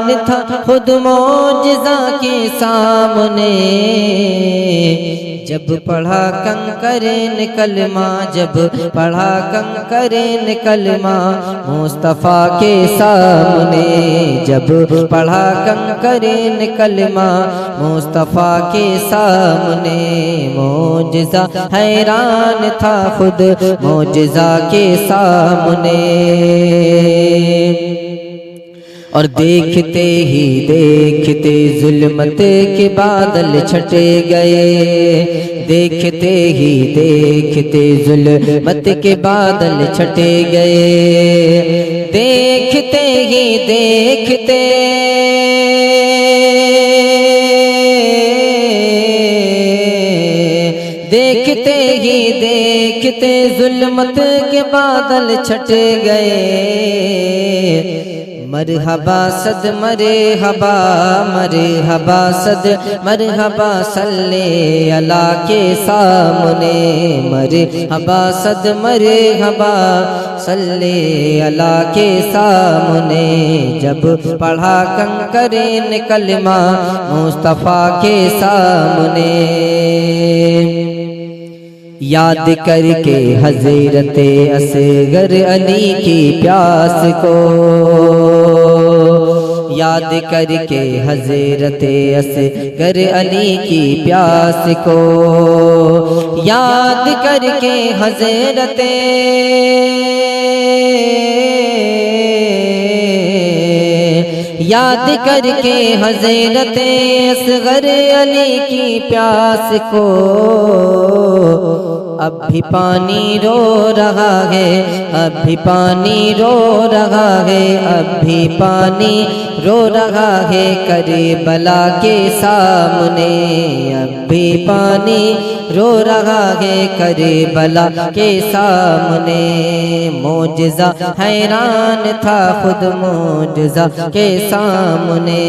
حیران تھا خود معجزہ کے سامنے، جب پڑھا کنکرین کلمہ، جب پڑھا کنکرین کلمہ مصطفیٰ کے سامنے، جب پڑھا کنکرین کلمہ مصطفیٰ کے سامنے، معجزہ حیران تھا خود معجزہ کے سامنے، اور دیکھتے ہی دیکھتے ظلمت کے بادل چھٹے گئے، دیکھتے ہی دیکھتے ظلمت کے بادل چھٹے گئے، دیکھتے ہی دیکھتے دیکھتے ہی دیکھتے ظلمت کے بادل چھٹے گئے، مرحبا صد مرحبا مرحبا صد مرحبا صلی اللہ کے سامنے، مرحبا صد مرحبا صلی اللہ کے سامنے، جب پڑھا کنکرین کلمہ مصطفیٰ کے سامنے، یاد کر کے حضرت اصغر علی کی پیاس کو، یاد کر کے حضرت اصغر علی کی پیاس کو، یاد کر کے حضرت یاد کر کے حضرت اصغر علی کی پیاس کو، اب بھی پانی رو رہا ہے، اب بھی پانی رو رہا ہے، اب بھی پانی رو رہا ہے کربلا کے سامنے، اب بھی پانی رو رہا ہے کربلا کے سامنے، معجزہ حیران تھا خود معجزہ کے سامنے،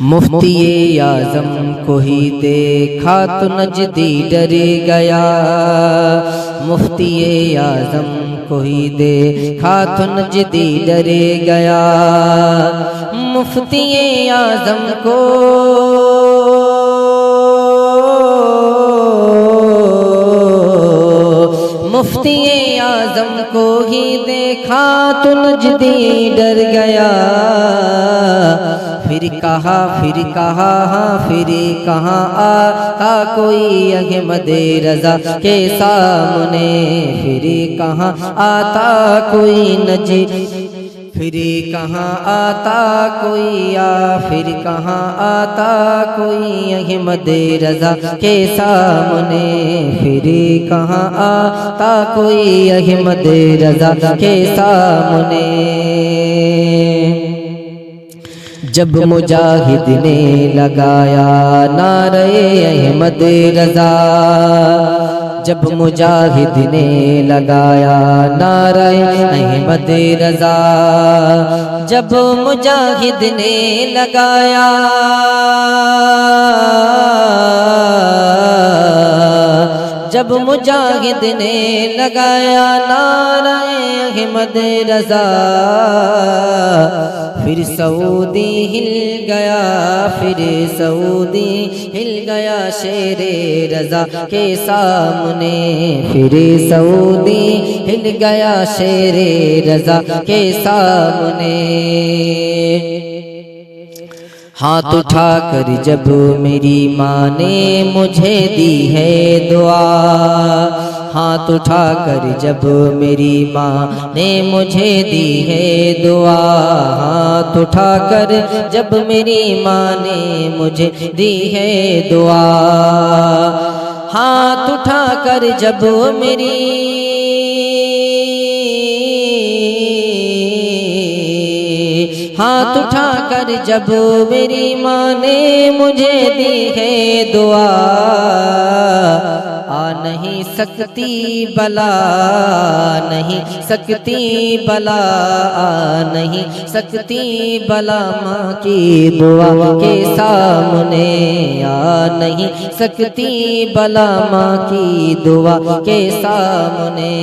مفتی اعظم کو ہی دیکھا تو نجدی ڈر گیا، مفتی اعظم کو ہی دیکھا تو نجدی ڈر گیا، مفتی اعظم کو مفتی اعظم کو ہی دیکھا تو نجدی ڈر گیا، پھر کہا ہاں پھر کہاں آتا کوئی احمد رضا کے سامنے، پھر کہاں آتا کوئی نجد، پھر کہاں آتا کوئی پھر کہاں آتا کوئی احمد رضا کے سامنے، پھر کہاں آتا کوئی احمد رضا کے سامنے، جب مجاہد نے لگایا نعرہ احمد رضا، جب مجاہد نے لگایا نعرہ احمد رضا، جب مجاہد نے لگایا جب مجاہد نے لگایا نعرہ احمد رضا، پھر سعودی ہل گیا، پھر سعودی ہل گیا شیر رضا کے سامنے، پھر سعودی ہل گیا شیر رضا کے سامنے، ہاتھ اٹھا کر جب میری ماں نے مجھے دی ہے دعا، ہاتھ اٹھا کر جب میری ماں نے مجھے دی ہے دعا، ہاتھ اٹھا کر جب میری ماں نے مجھے دی ہے دعا، ہاتھ اٹھا کر جب میری ہاتھ اٹھا کر جب میری ماں نے مجھے دی ہے دعا، نہیں سکتی بلا، نہیں سکتی بلا، نہیں سکتی بلا ماں کی دعا کے سامنے، آ نہیں سکتی بلا ماں کی دعا کے سامنے۔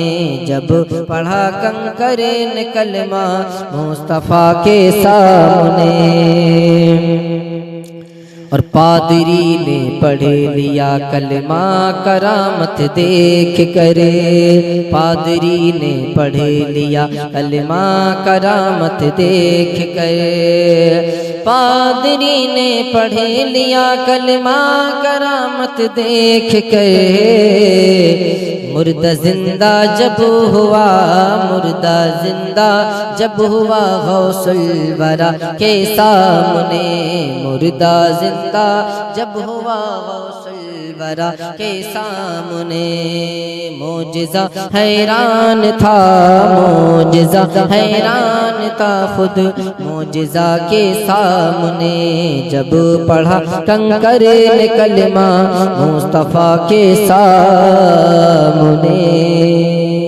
جب پڑھا کنکر نے کلمہ مصطفیٰ کے سامنے، اور پادری نے پڑھ لیا کلمہ کرامت دیکھ کر، پادری نے پڑھ لیا کلمہ کرامت دیکھ کر، پادری نے پڑھ لیا کلمہ کرامت دیکھ کر، مردہ زندہ جب ہوا، مردہ زندہ جب ہوا غوث الورا کے سامنے، مردہ زندہ جب ہوا غوث الورا کے سامنے، معجزہ حیران تھا، معجزہ حیران تھا خود معجزہ کے سامنے، جب پڑھا کنکر نے کلمہ مصطفیٰ کے سامنے۔